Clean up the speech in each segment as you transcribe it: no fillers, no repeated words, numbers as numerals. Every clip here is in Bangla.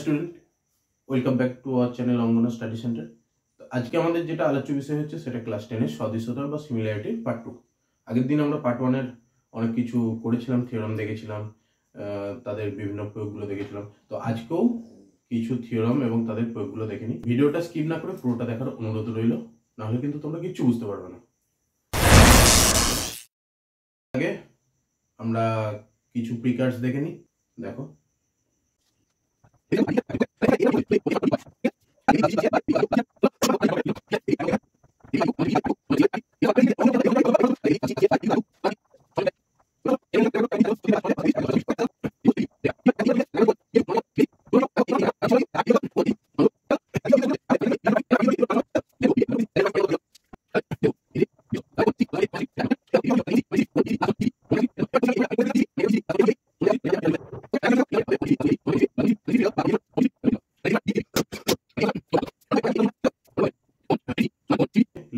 Student, welcome back to our channel Angana study centre. তো আজকে আমাদের যেটা আলোচ্য বিষয় হচ্ছে সেটা ক্লাস 10-এর সদৃশতা বা সিমিলারিটি পার্ট 2। আগের দিন আমরা পার্ট 1-এর অনেক কিছু করেছিলাম, থিওরাম দেখেছিলাম, তাদের বিভিন্ন প্রয়োগগুলো দেখেছিলাম। তো আজকেও কিছু থিওরাম এবং তাদের প্রয়োগগুলো দেখে নিই। ভিডিওটা স্কিপ না করে পুরোটা দেখার অনুরোধ রইল, নাহলে কিন্তু তোমরা কিছু বুঝতে পারবে না। আগে আমরা কিছু প্রিকার্স দেখে নিই। দেখো,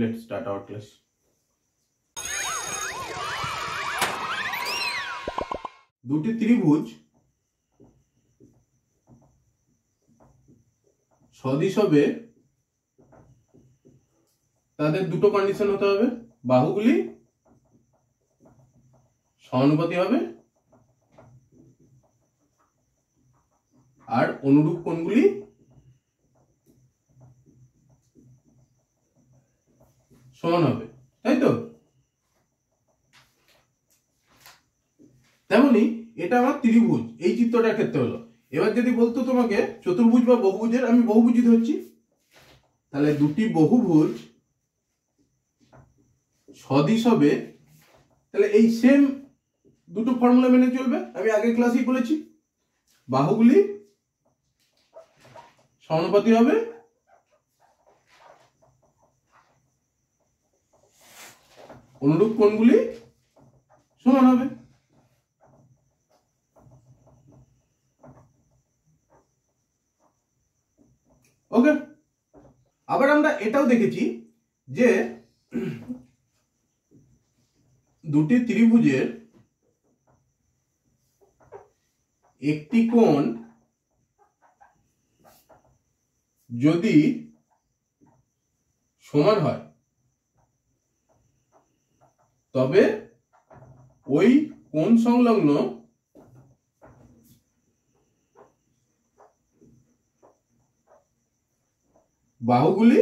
let's start our class. দুটি ত্রিভুজ সদিশ হবে, তাদের দুটো কন্ডিশন হতে হবে। বাহুগুলি সমানুপাতি হবে আর অনুরূপ কোণগুলি সমান হবে, তাই তো? তেমনি এটা আমার ত্রিভুজ, এই চিত্রটার ক্ষেত্রে হলো। এবার যদি বলতো তোমাকে চতুর্ভুজ বা বহুভুজের, আমি বহুভুজই ধরছি, তাহলে দুটি বহুভুজ সদিশ হবে, তাহলে এই সেম দুটো ফর্মুলা মেনে চলবে। আমি আগের ক্লাসেই বলেছি, বাহুগুলি সমানুপাতি হবে অনুরূপ কোণগুলি সমান হবে। ওকে, আবার আমরা এটাও দেখেছি যে দুটি ত্রিভুজের একটি কোণ যদি সমান হয় তবে ওই কোণ সংলগ্ন বাহুগুলি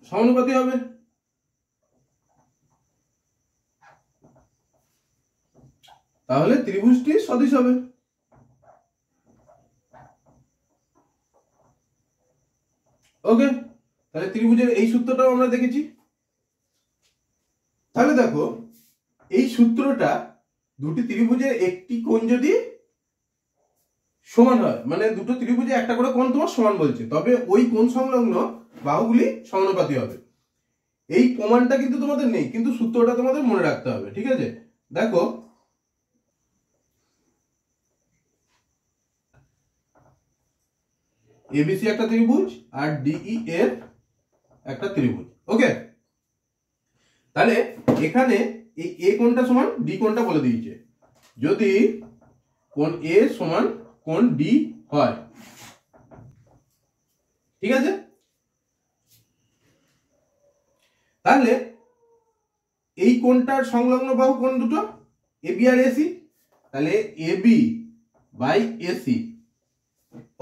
সমানুপাতি হবে। তাহলে ত্রিভুজটি সদিশ হবে। ওকে, তাহলে ত্রিভুজের এই সূত্রটাও আমরা দেখেছি। তাহলে দেখো, এই সূত্রটা দুটি ত্রিভুজের একটি কোণ যদি সমান হয়, মানে দুটো ত্রিভুজে একটা করে কোণ তোমার সমান বলছে, তবে ওই কোণ সংলগ্ন বাহুগুলি সমানুপাতি হবে। এই প্রমাণটা কিন্তু তোমাদের নেই, কিন্তু সূত্রটা তোমাদের মনে রাখতে হবে, ঠিক আছে? দেখো, এবিসি একটা ত্রিভুজ আর ডিই এর একটা ত্রিভুজ। ওকে, তাহলে এখানে এই এ কোণটা সমান ডি কোণটা বলে দিয়েছে। যদি কোণ এ সমান কোণ ডি হয়, ঠিক আছে? তাহলে এই কোণটার সংলগ্ন বাহু কোণ দুটো এবি আর এসি, তাহলে এবি বাই এসি,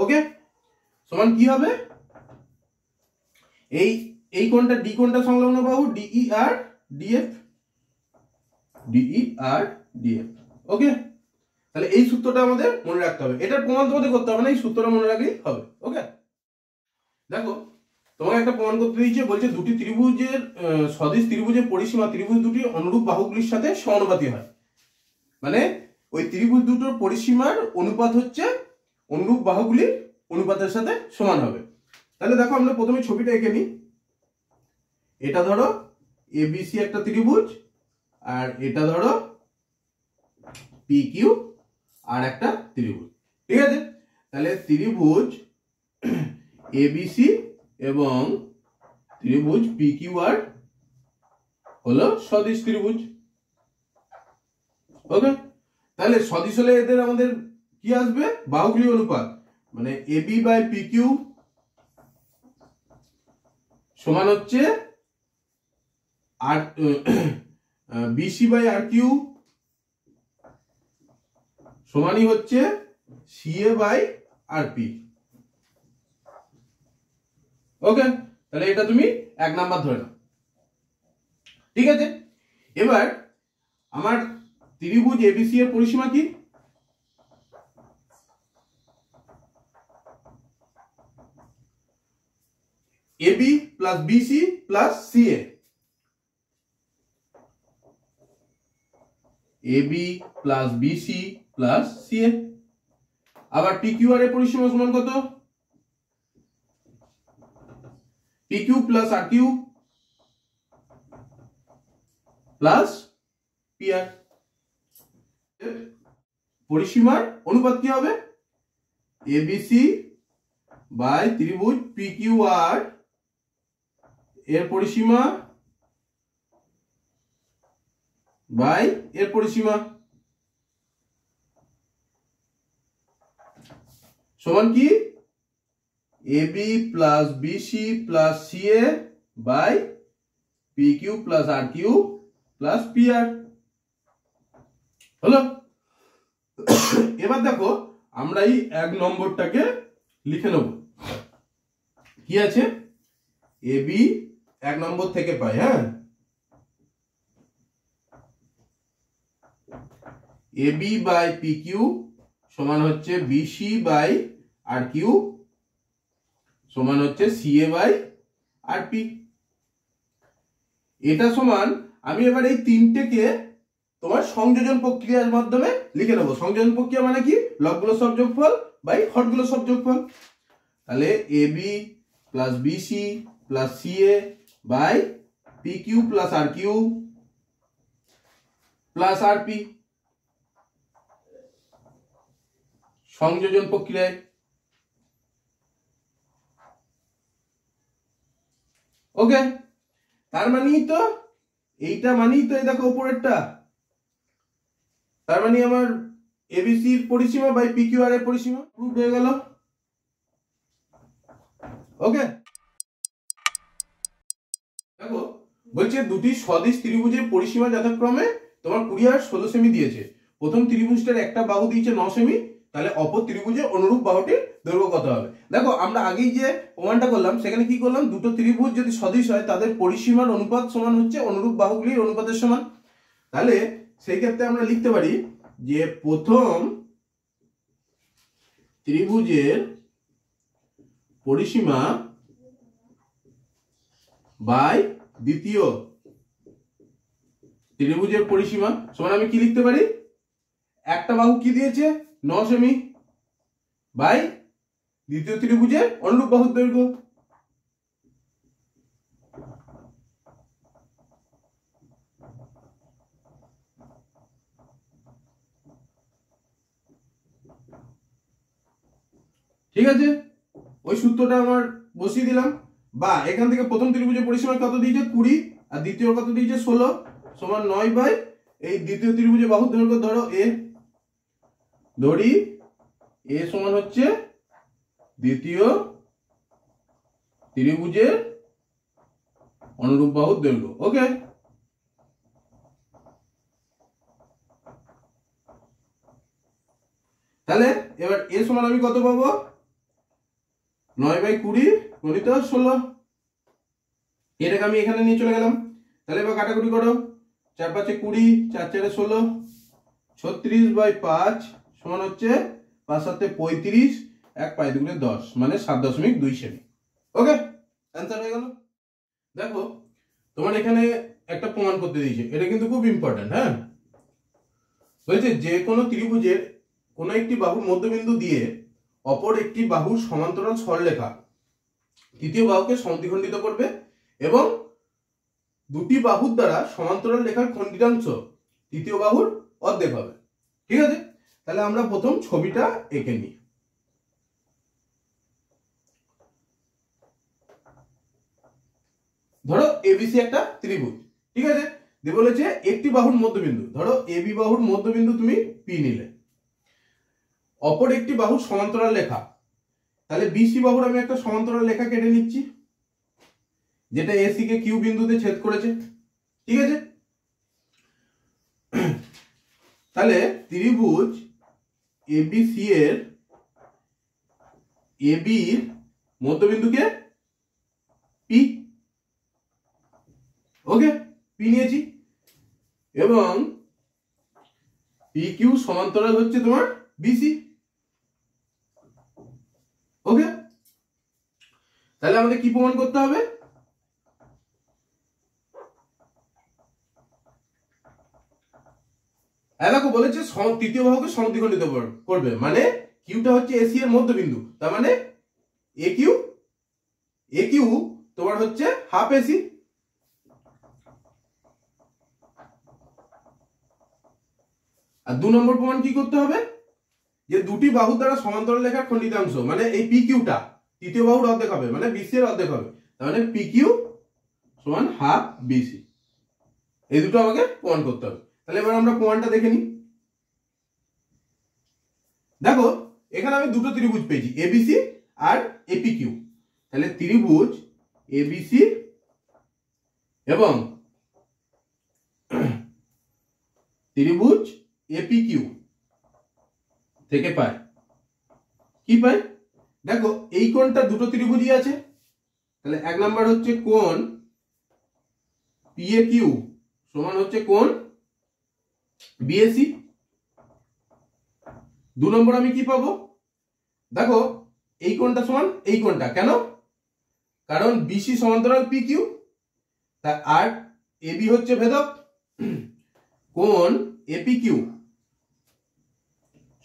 ওকে, সমান কি হবে? এই কোণটা ডি কোণটা সংলগ্ন বাহু ডিই আর ডিএফ, ডিই আর ডিএফ। ওকে, তাহলে এই সূত্রটা আমাদের মনে রাখতে হবে। এটার প্রমাণ তোমাদের করতে হবে না, এই সূত্রটা মনে রাখলেই হবে। ওকে, দেখো, তোমাকে একটা প্রমাণ করতে দিয়েছে, বলছে দুটি ত্রিভুজের সদিশ ত্রিভুজের পরিসীমা ত্রিভুজ দুটি অনুরূপ বাহুগুলির সাথে সমানুপাতি হয়। মানে ওই ত্রিভুজ দুটোর পরিসীমার অনুপাত হচ্ছে অনুরূপ বাহুগুলির অনুপাতের সাথে সমান হবে। তাহলে দেখো, আমরা প্রথমে ছবিটা এঁকে নিই। এটা ধরো এবিসি একটা ত্রিভুজ, আর এটা ধরো পি কিউ আর একটা ত্রিভুজ, ঠিক আছে? তাহলে ত্রিভুজ এবিসি এবং ত্রিভুজ পি কিউ আর হলো সদিশ ত্রিভুজ। ওকে, তাহলে সদিশ হলে এদের আমাদের কি আসবে? বাহুগুলি অনুপাত। মানে এবি বাই পি কিউ সমান হচ্ছে আর বিসি বাই আর কিউ সমানই হচ্ছে সিএ বাই আর পি। ওকে, তাহলে এটা তুমি 1 নাম্বার ধরে নাও। ঠিক আছে, এবার আমার ত্রিভুজ এবিসি এর পরিসীমা কি? AB plus BC plus CA, AB plus BC plus CA. আবার পিকিউআর এর পরিসীমা সমান কত? PQ plus R Q plus PR. পরিসীমার অনুপাত কি হবে? এবিসি বাই ত্রিভুজ পিকিউআর এর পরিসীমা বাই এর পরিসীমা সমান কি? AB plus BC plus CA by P Q plus R Q plus PR. হলো? এবার দেখো আমরা এই 1 নম্বরটাকে লিখে নেব। কি আছে? এবি 1 নম্বর থেকে পাই, হ্যাঁ, এবি বাই পি কিউ সমান হচ্ছে বিসি বাই আর কিউ সমান হচ্ছে সিএ বাই আর পি। এটা সমান আমি এবার এই তিনটেকে তোমার সংযোজন প্রক্রিয়ার মাধ্যমে লিখে নেব। সংযোজন প্রক্রিয়া মানে কি? লবগুলো সব যোগফল বাই হরগুলো সব যোগফল। তাহলে AB plus BC plus CA by P Q plus R Q plus R P, সংযোজন প্রক্রিয়ায়। ওকে, তার মানেই তো এইটা মানেই তো এই দেখো উপরেরটা, তার মানে আমার এবিসি এর পরিসীমা বাই পিকিউআর এর পরিসীমা প্রুফ হয়ে গেল। ওকে, দেখো বলছে দুটি সদিশ ত্রিভুজের পরিসীমা যথাক্রমে তোমার 20 আর 16 সেমি দিয়েছে। প্রথম ত্রিভুজটার একটা বাহু দিয়েছে 9 সেমি, তাহলে অপর ত্রিভুজের অনুরূপ বাহুটির দৈর্ঘ্য কত হবে? দেখো আমরা আগেই যে প্রমাণটা করলাম সেখানে কি করলাম? দুটো ত্রিভুজ যদি সদিশ হয় তাদের পরিসীমার অনুপাত সমান হচ্ছে অনুরূপ বাহুগুলির অনুপাতের সমান। তাহলে সেই ক্ষেত্রে আমরা লিখতে পারি যে প্রথম ত্রিভুজের পরিসীমা বাই দ্বিতীয় ত্রিভুজের পরিসীমা সমান আমি কি লিখতে পারি? একটা বাহু কি দিয়েছে? 9 সেমি বাই দ্বিতীয় ত্রিভুজের অনুরূপ বাহুর দৈর্ঘ্য। ঠিক আছে, ওই সূত্রটা আমার বসিয়ে দিলাম। বা এখান থেকে প্রথম ত্রিভুজের পরিসীমা কত দিয়েছে? 20, আর দ্বিতীয় কত দিয়েছে? 16 সমান 9 বাই এই দ্বিতীয় ত্রিভুজের বাহুর দৈর্ঘ্য ধরো এ, ধরি এ সমান হচ্ছে দ্বিতীয় ত্রিভুজের অনুরূপ বাহুর দৈর্ঘ্য। ওকে, তাহলে এবার এ সমান আমি কত পাবো? 9 বাই 20 গুণিত 16। এটাকে আমি এখানে নিয়ে চলে গেলাম। তাহলে এবার কাটাকুটি করো, 4 5 20, 4 4 16, 36 বাই 5 সমান হচ্ছে 5 7 35, 1 5 2 10 মানে 7.2 সেমি। ওকে, অ্যান্সার হয়ে গেল। দেখো তোমার এখানে একটা প্রমাণ করতে দিয়েছে, এটা কিন্তু খুব ইম্পর্টেন্ট। হ্যাঁ, বলছে যে কোনো ত্রিভুজের কোনো একটি বাহুর মধ্যবিন্দু দিয়ে অপর একটি বাহুর সমান্তরাল সরলরেখা তৃতীয় বাহুকে সমদ্বিখণ্ডিত করবে এবং দুটি বাহুর দ্বারা সমান্তরাল রেখার খণ্ডিতাংশ তৃতীয় বাহুর অর্ধেক হবে। ঠিক আছে, তাহলে আমরা প্রথম ছবিটা এঁকে নিই। ধরো এবিসি একটা ত্রিভুজ, ঠিক আছে, দিয়ে বলেছে একটি বাহুর মধ্যবিন্দু, ধরো এবি বাহুর মধ্যবিন্দু তুমি পি নিলে, অপর একটি বাহুর সমান্তরাল রেখা তাহলে বিসি বাহুর আমি একটা সমান্তরাল রেখা কেটে নিচ্ছি, যেটা এসি কে কিউ বিন্দুতে ছেদ করেছে। ঠিক আছে, তাহলে ত্রিভুজ এবিসি এর এবির মধ্যবিন্দুকে পি। ওকে, পি নিয়েছি, এবং পি কিউ সমান্তরাল হচ্ছে তোমার বিসি। ওকে, তাহলে আমাদের কি প্রমাণ করতে হবে? দেখো বলেছে তৃতীয় বাহুকে সমদ্বিখণ্ডিত করবে, মানে কিউটা হচ্ছে এসি এর মধ্যবিন্দু, তার মানে এ কিউ তোমার হচ্ছে হাফ এসি। আর 2 নম্বর প্রমাণ কি করতে হবে? যে দুটি বাহু দ্বারা সমান্তরাল রেখার খণ্ডিতাংশ, মানে এই পি কিউটা তৃতীয় বাহুর অর্ধেক হবে, মানে বিসি এর অর্ধেক হবে, তার মানে পি কিউ সমান হাফ বিসি। এই দুটো আমাকে প্রমাণ করতে হবে। তাহলে এবার আমরা প্রমাণটা দেখে নিই। দেখো এখানে আমি দুটো ত্রিভুজ পেয়েছি, এবিসি আর এপি কিউ। তাহলে ত্রিভুজ এবিসি এবং ত্রিভুজ এপি কিউ থেকে পাই কি পাই? দেখো এই কোণটা দুটো ত্রিভুজই আছে, তাহলে এক নাম্বার হচ্ছে কোণ পিএ কিউ সমান হচ্ছে কোণ বিএসি। 2 নম্বর আমি কি পাবো? দেখো এই কোণটা সমান এই কোণটা, কেন? কারণ বিসি সমান্তরাল পি কিউ, আর এবি হচ্ছে ভেদক, কোণ এপি কিউ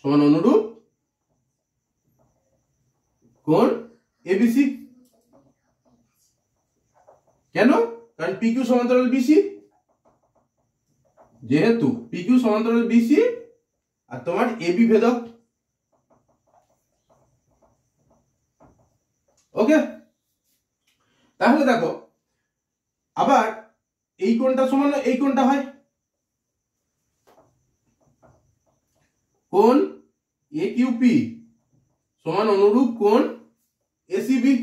সমান অনুরূপ কোণ এবিসি। কেন? কারণ পি কিউ সমান্তরাল বিসি, যেহেতু পি কিউ সমান্তরাল বিসি আর তোমার এবি ভেদক। ওকে, তাহলে দেখো আবার এই কোণটা সমান এই কোণটা হয়, কোণ এ কিউ পি সমান অনুরূপ কোণ এসিবি,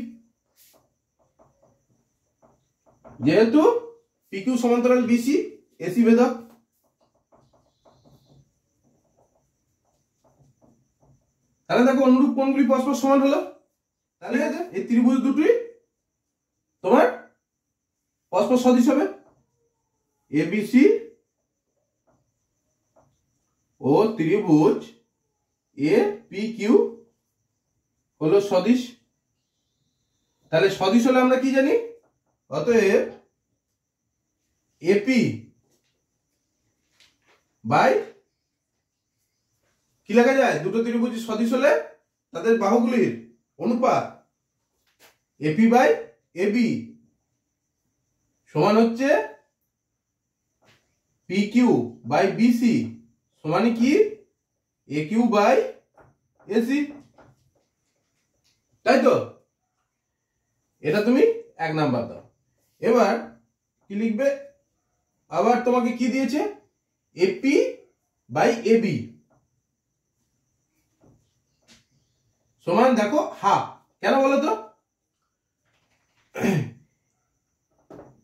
যেহেতু পি কিউ সমান্তরাল বিসি এসি ভেদক। তাহলে দেখো অনুরূপ কোণগুলি পরস্পর সমান হলো, তাহলে এই ত্রিভুজ দুটি তোমার পরস্পর সদিশ হবে। এবিসি ও ত্রিভুজ এ পি কিউ হলো সদিশ। তাহলে সদিশ হলে আমরা কি জানি? অতএব এপি বাই কি লেখা যায়? দুটো ত্রিভুজ সদিশ হলে তাদের বাহুগুলির অনুপাত এপি বাই এবি সমান হচ্ছে পি কিউ বাই বিসি সমান কি এ কিউ বাই এসি। তাই তো? এটা তুমি 1 নাম্বার দাও। এবার কি লিখবে? আবার তোমাকে কি দিয়েছে? এপি বাই এবি সমান দেখো হাফ। কেন বলো তো?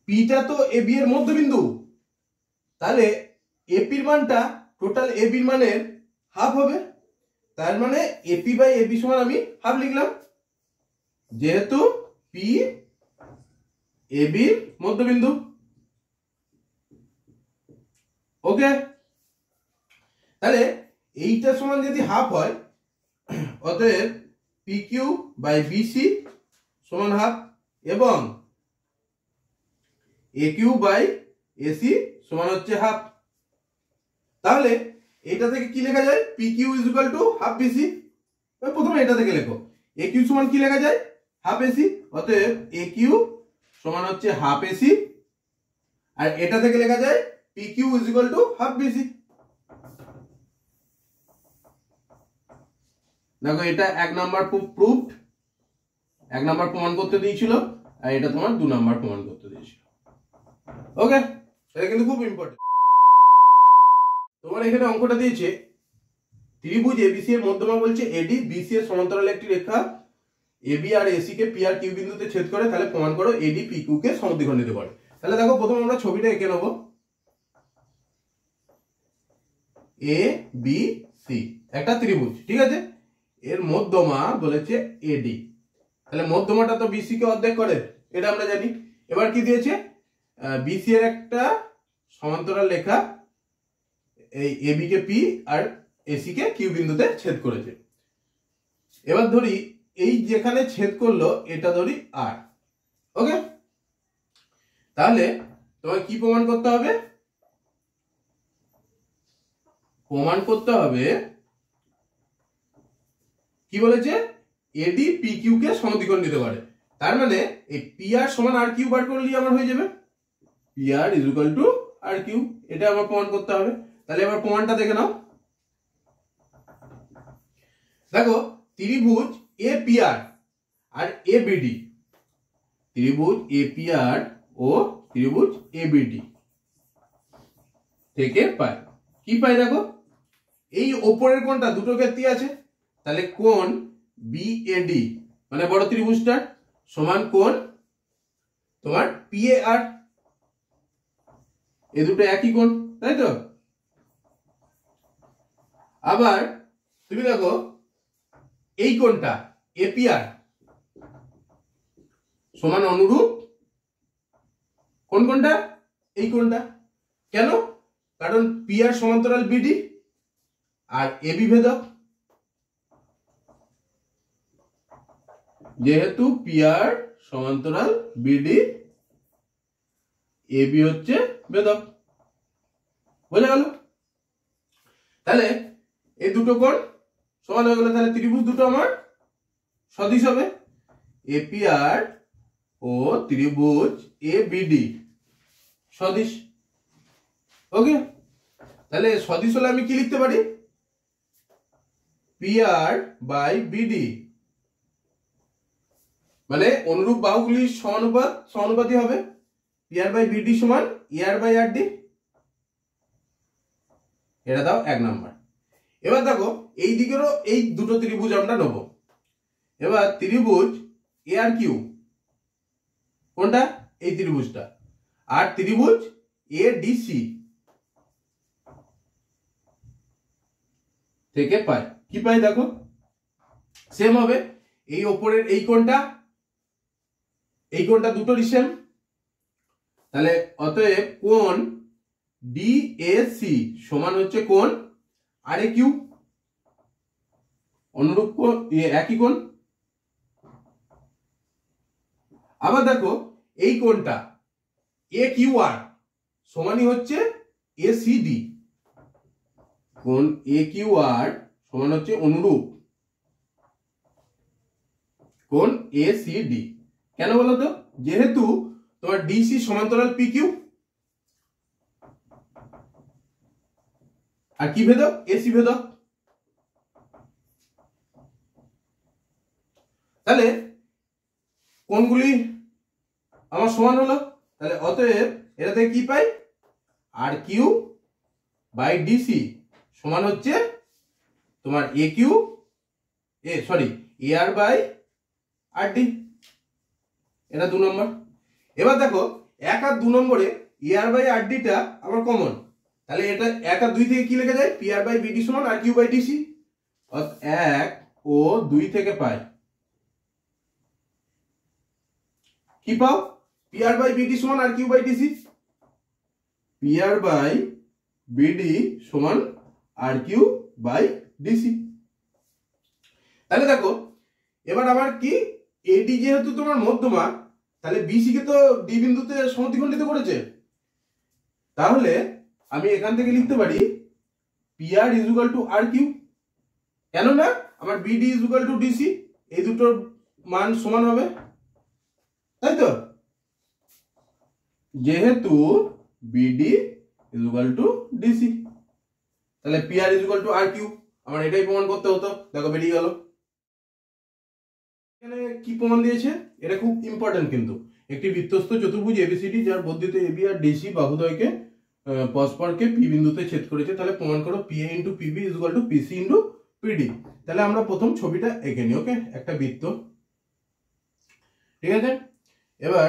পিটা তো এবি এর মধ্যবিন্দু, তাহলে এপির মানটা টোটাল এবির মানের হাফ হবে, তার মানে এপি বাই এবি সমান আমি হাফ লিখলাম, যেহেতু পি এবির মধ্যবিন্দু। ওকে, তাহলে এইটা সমান যদি হাফ হয়, অতএব পি কিউ বাই বিসি সমান হাফ, এবং এ কিউ বাই এসি সমান হচ্ছে হাফ। তাহলে এটা থেকে কি লেখা যায়? P Q is equal to half BC. প্রথমে এটা থেকে লেখো, এ কিউ সমান কি লেখা যায়? Half AC. অতএব এ কিউ সমান হচ্ছে হাফ এসি, আর এটা থেকে লেখা যায় P Q is equal to half BC. দেখো এটা 1 নাম্বার প্রুফড, 1 নাম্বার প্রমাণ করতে দিয়েছিল, আর এটা তোমার 2 নাম্বার প্রমাণ করতে দিয়েছিল। ওকে, এটা কিন্তু খুব ইম্পর্টেন্ট। তোমার এখানে অঙ্কটা দিয়েছে ত্রিভুজ এবিসি এর মধ্যমা বলছে এডি বিসি এর সমান্তরাল একটি রেখা এবি আর AC K P R Q বিন্দুতে ছেদ করে, তাহলে প্রমাণ করো এডি পি কিউ কে সমদ্বিখণ্ডিত করে। তাহলে দেখো প্রথমে আমরা ছবিটা এঁকে নেবো, এ বি সি একটা ত্রিভুজ, ঠিক আছে, এর মধ্যমা বলেছে এডি, তাহলে মধ্যমাটা তো বিসি কে অর্ধেক করে, এটা আমরা জানি। এবার কি দিয়েছে, বিসি এর একটা সমান্তরাল রেখা এই AB K P R AC কে কিউ বিন্দুতে ছেদ করেছে। এবার ধরি এই যেখানে ছেদ করলো এটা ধরি আর, ওকে। তাহলে তোমাকে কি প্রমাণ করতে হবে, প্রমাণ করতে হবে কি বলেছে, এডি পি কিউ কে সমদ্বিখণ্ডিত করে। তার মানে এই পি আর সমান আর কিউ বার করলে আমার হয়ে যাবে P R is equal to R Q, এটা আমার প্রমাণ করতে হবে। তাহলে এবার প্রমাণটা দেখে নাও। দেখো ত্রিভুজ A P R R A BD, ত্রিভুজ এ পি আর ও ত্রিভুজ এ বিডি থেকে পাই কি পাই, দেখো এই ওপরের কোণটা দুটো ক্ষেত্রে আছে, তাহলে কোণ বিএডি মানে বড় ত্রিভুজটার সমান কোণ তোমার পিএআর, এ দুটো একই কোণ, তাই তো। আবার তুমি দেখো এই কোণটা এপিআর সমান অনুরূপ কোন কোণটা, এই কোণটা, কেন, কারণ পিআর সমান্তরাল বিডি আর এবি ভেদক, যেহেতু পিআর সমান্তরাল বিডি এবি হচ্ছে ভেদক, বোঝা গেল। তাহলে এই দুটো কোণ সমান হয়ে গেল, তাহলে ত্রিভুজ দুটো আমার সদিশ হবে, এপিআর ও ত্রিভুজ এ বিডি সদিশ, ওকে। তাহলে সদিশ হলে আমি কি লিখতে পারি, পিআর বাই বিডি, মানে অনুরূপ বাহুগুলির সমানুপাতি হবে, পিআর বাই বিডি সমান এআর বাই আর ডি, এটা দাও এক নাম্বার। এবার দেখো এই দিকেরও এই দুটো ত্রিভুজ আমরা নেব। এবার ত্রিভুজ এ আর কিউ কোনটা, এই ত্রিভুজটা, আর ত্রিভুজ এ ডিসি থেকে পাই কি পাই, দেখো সেম হবে, এই ওপরের এই কোণটা দুটোরই সেম, তাহলে অতএব কোণ ডিএসি সমান হচ্ছে কোণ আর এ কিউ, অনুরূপ কোণ একই কোণ। আবার দেখো এই কোণটা এ কিউ আর সমানই হচ্ছে এসিডি, কোণ এ কিউ আর সমান হচ্ছে অনুরূপ কোণ এসিডি, কেন বলো তো, যেহেতু তোমার ডিসি সমান্তরাল পি কিউ আর কি ভেদক, এসি ভেদক। তাহলে কোণগুলি আমার সমান হলো, তাহলে অতএব এটা থেকে কি পাই, আর কিউ বাই ডিসি সমান হচ্ছে তোমার A Q A R by R D, এটা 2 নম্বর। এবার দেখো 1 আর 2 নম্বরে এ আর বাই আর ডিটা আমার কমন, তাহলে এটা 1 আর 2 থেকে কি লেখা যায়, পি আর বাই বিডি সমান আর কিউ বাই ডিসি, 1 ও 2 থেকে পাই কি পাও, পি আর বাই বিডি সমান R Q by DC, P R by BD সমান আর কিউ বাই ডিসি। তাহলে দেখো এবার আবার কি, এডি যেহেতু তোমার মধ্যমা, তাহলে বিসি কে তো ডি বিন্দুতে সমদ্বিখণ্ডিত করেছে, তাহলে আমি এখান থেকে লিখতে পারি P R is equal to R Q, কেননা আমার BD is equal to DC, এই দুটোর মান সমান হবে, তাই তো, যেহেতু BD is equal to DC, তাহলে P R is equal to R Q, আমার এটাই প্রমাণ করতে হতো, দেখো বেরিয়ে গেল। এখানে কি প্রমাণ দিয়েছে, এটা খুব ইম্পর্টেন্ট কিন্তু, একটি বৃত্তস্থ চতুর্ভুজ এবিসিডি যার বর্ধিত এবি আর ডিসি বাহুদ্বয়কে পরস্পরকে পি বিন্দুতে ছেদ করেছে, তাহলে প্রমাণ করো P A into PB is equal two PC into PD. তাহলে আমরা প্রথম ছবিটা এঁকে নিই, ওকে, একটা বৃত্ত ঠিক আছে। এবার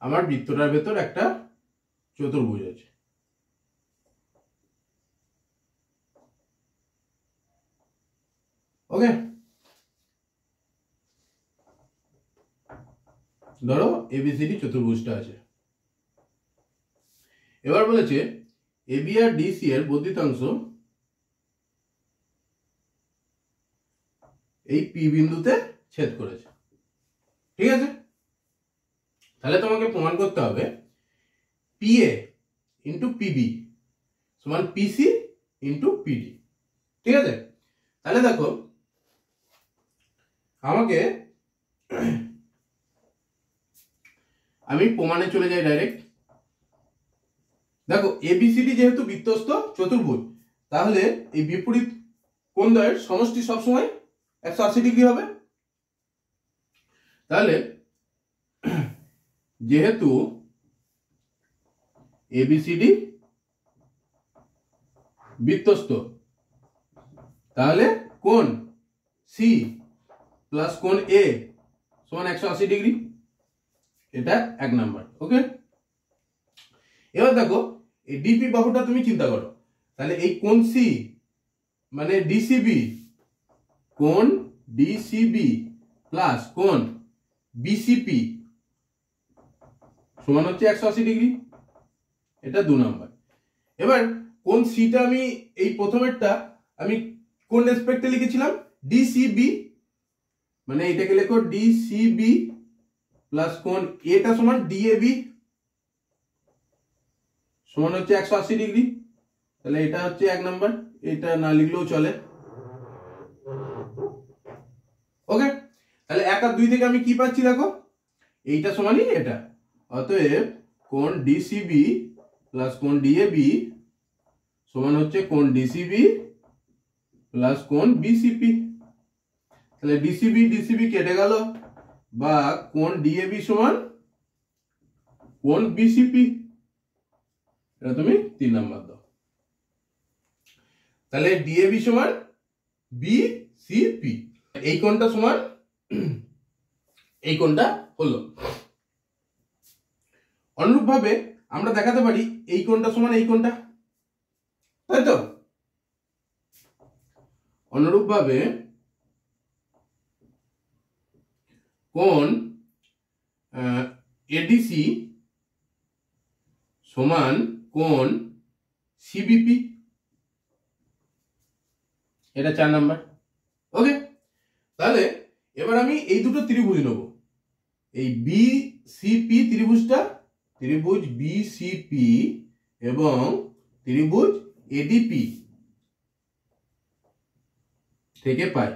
আমার বৃত্তটার ভেতর একটা চতুর্ভুজ আছে, ওকে। ধরো এবিসিডি চতুর্ভুজটা আছে। এবার বলেছে এবি আর ডিসি এর বর্ধিতাংশ এই পি বিন্দুতে ছেদ করেছে, ঠিক আছে। তাহলে তোমাকে প্রমাণ করতে হবে পিএ ইন্টু পিবি সমান পিসি ইন্টু পিডি, ঠিক আছে। তাহলে দেখো আমাকে, আমি প্রমাণে চলে যাই ডাইরেক্ট। দেখো এবিসিডি যেহেতু বৃত্তস্থ চতুর্ভুজ, তাহলে এই বিপরীত কোণদ্বয়ের সমষ্টি সবসময় 180 ডিগ্রি হবে। তাহলে যেহেতু এবিসিডি বৃত্তস্থ, তাহলে কোণ সি প্লাস কোণ এ সমান 180 ডিগ্রি, এটা 1 নাম্বার, ওকে। এবার দেখো এই ডিপি বাহুটা তুমি চিন্তা করো, তাহলে এই কোণ সি মানে ডিসিবি, কোণ ডিসিবি প্লাস কোণ বিসিপি সমান হচ্ছে 180 ডিগ্রি, এটা 2 নাম্বার। এবার কোণ সিটা আমি এই প্রথমেরটা আমি কোন রেসপেক্টে লিখেছিলাম ডিসিবি, মানে এটাকে লেখো ডিসিবি প্লাস কোণ এটা সমান ডিএবি সমান হচ্ছে 180 ডিগ্রি, তাহলে এটা হচ্ছে 1 নাম্বার, এটা না লিখলেও চলে, ওকে। তাহলে 1 আর 2 থেকে আমি কি পাচ্ছি দেখো, এইটা সমানই এটা, অতএব কোণ ডিসিবি প্লাস কোণ ডিএবি সমান হচ্ছে কোণ ডিসিবি প্লাস কোণ বিসিপি। তাহলে ডিসিবি ডিসিবি কেটে গেল, বা কোণ ডিএবি সমান কোণ বিসিপি, এটা তুমি 3 নাম্বার দাও। তাহলে ডিএবি সমান বিসিপি, এই কোণটা সমান এই কোণটা হলো। অনুরূপভাবে আমরা দেখাতে পারি এই কোণটা সমান এই কোণটা, তাই তো। অনুরূপভাবে কোণ এডিসি সমান কোণ সিবিপি, এটা 4 নাম্বার, ওকে। তাহলে এবার আমি এই দুটো ত্রিভুজ নেব, এই বিসিপি ত্রিভুজটা, ত্রিভুজ বিসিপি এবং ত্রিভুজ এডিপি থেকে পাই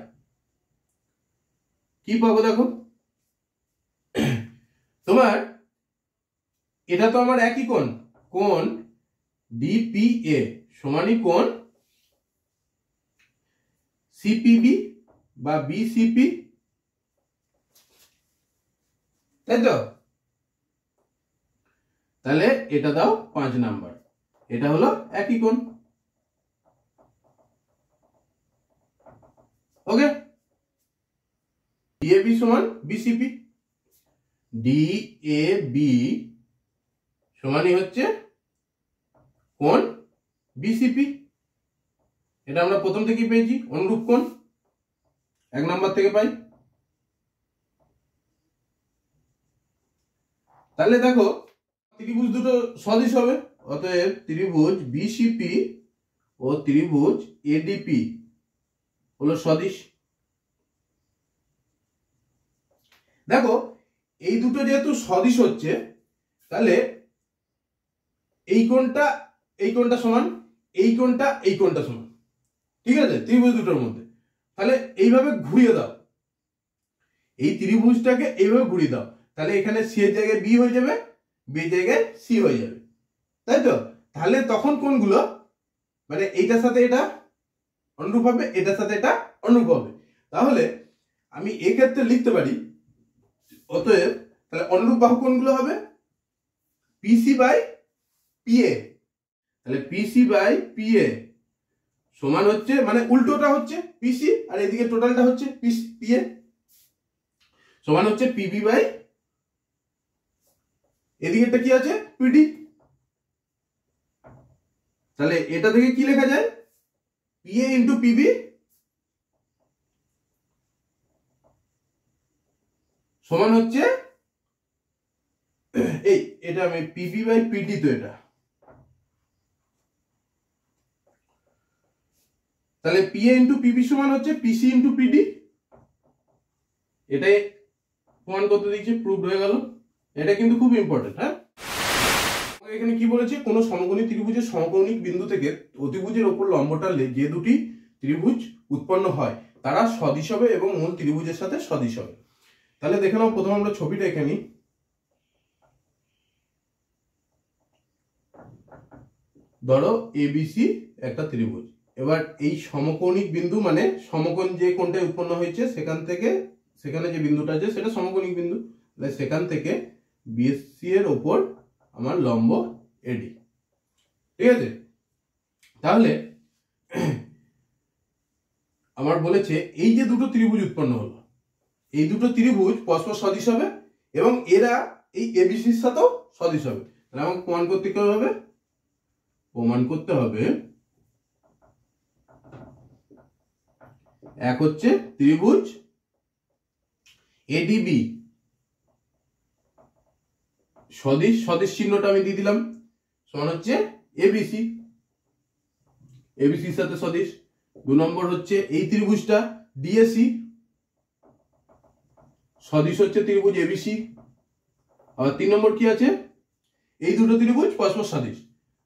কি পাবো দেখো, তোমার এটা তো আমার একই কোণ, কোণ ডিপিএ সমানই কোণ সিপিবি বা বিসিপি, তাই তো। তাহলে এটা দাও 5 নাম্বার, এটা হলো একই কোণ, ওকে। ডিএবি সমান বিসিপি, ডিএবি সমানই হচ্ছে কোণ বিসিপি, এটা আমরা প্রথম থেকেই পেয়েছি, অনুরূপ কোণ 1 নাম্বার থেকে পাই। তাহলে দেখো ত্রিভুজ দুটো সদিশ হবে, অতএব ত্রিভুজ বিসিপি ও ত্রিভুজ এডিপি হলো সদিশ। দেখো এই দুটো যেহেতু সদিশ হচ্ছে, তাহলে এই কোণটা সমান এই কোণটা সমান, ঠিক আছে, ত্রিভুজ দুটোর মধ্যে। তাহলে এইভাবে ঘুরিয়ে দাও, এই ত্রিভুজটাকে এইভাবে ঘুরিয়ে দাও, তাহলে এখানে সি এর জায়গায় বি হয়ে যাবে, বি এর জায়গায় সি হয়ে যাবে, তাই তো। তাহলে তখন কোণগুলো মানে এইটার সাথে এটা অনুরূপ হবে, এটার সাথে এটা অনুরূপ হবে। তাহলে আমি এক্ষেত্রে লিখতে পারি, অতএব তাহলে অনুরূপ বাহু কোণগুলো হবে পিসি বাই পিএ, তাহলে পিসি বাই পিএ সমান হচ্ছে, মানে উল্টোটা হচ্ছে পিসি আর এদিকে টোটালটা হচ্ছে পিএ, সমান হচ্ছে পিবি বাই এদিকেরটা কি আছে পিডি। তাহলে এটা থেকে কি লেখা যায় পিএ ইন্টু পিবি সমান হচ্ছে এই এটা আমি পিবি বাই পিডি, তো এটা তাহলে পিএ ইন্টু পিবি সমান হচ্ছে পিসি ইন্টু পিডি। এটাই প্রমাণ করতে দিচ্ছি, প্রুভড হয়ে গেল। এটা কিন্তু খুব ইম্পর্টেন্ট। হ্যাঁ, এখানে কি বলেছে, কোন সমকোণী ত্রিভুজের সমকৌণিক বিন্দু থেকে অতিভুজের ওপর লম্ব টানলে যে দুটি ত্রিভুজ উৎপন্ন হয় তারা সদিশ হবে এবং মূল ত্রিভুজের সাথে সদিশ হবে। তাহলে দেখে নাও, প্রথমে আমরা ছবিটা এখানে ধরো এবিসি একটা ত্রিভুজ। এবার এই সমকৌণিক বিন্দু মানে সমকোণ যে কোণটা উৎপন্ন হয়েছে সেখান থেকে সেখানে যে বিন্দুটা আছে সেটা সমকৌণিক বিন্দু, তাহলে সেখান থেকে বিএসসি এর ওপর আমার লম্ব এডি। ঠিক আছে, তাহলে আমার বলেছে এই যে দুটো ত্রিভুজ উৎপন্ন হলো, এই দুটো ত্রিভুজ পরস্পর সদিশ হবে এবং এরা এই এবিসির সাথেও সদিশ হবে। তাহলে আমাকে প্রমাণ করতে কি হবে, প্রমাণ করতে হবে এক হচ্ছে ত্রিভুজ এডিবি সদিশ, সদিশ চিহ্নটা আমি দিয়ে দিলাম, সমান হচ্ছে এবিসি, এবিসির সাথে সদিশ। 2 নম্বর হচ্ছে এই ত্রিভুজটা ডিএসি সদিশ হচ্ছে ত্রিভুজ এবিসি। আর 3 নম্বর কি আছে, এই দুটো ত্রিভুজ পরস্পর সদিশ,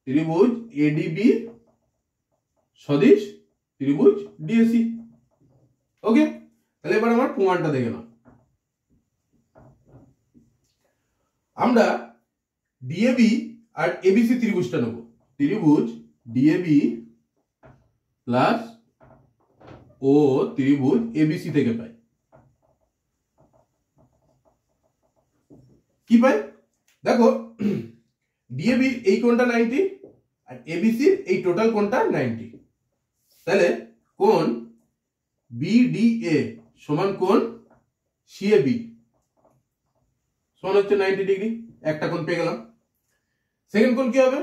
ত্রিভুজ এডিবি সদিশ ত্রিভুজ ডিএসি। ওকে, তাহলে এবার আমার প্রমাণটা দেখে নাও। আমরা ডিএবি আর এবিসি ত্রিভুজটা নেব, ত্রিভুজ ডিএবি প্লাস ও ত্রিভুজ এবিসি থেকে পাই কি পাই, দেখো ডিএবি এই কোণটা 90 আর এবিসি এই টোটাল কোণটা 90। তাহলে কোণ বিডিএ সমান কোণ সিএবি সমান হচ্ছে 90 ডিগ্রি, একটা কোণ পেয়ে গেলাম। সেকেন্ড কোণ কি হবে,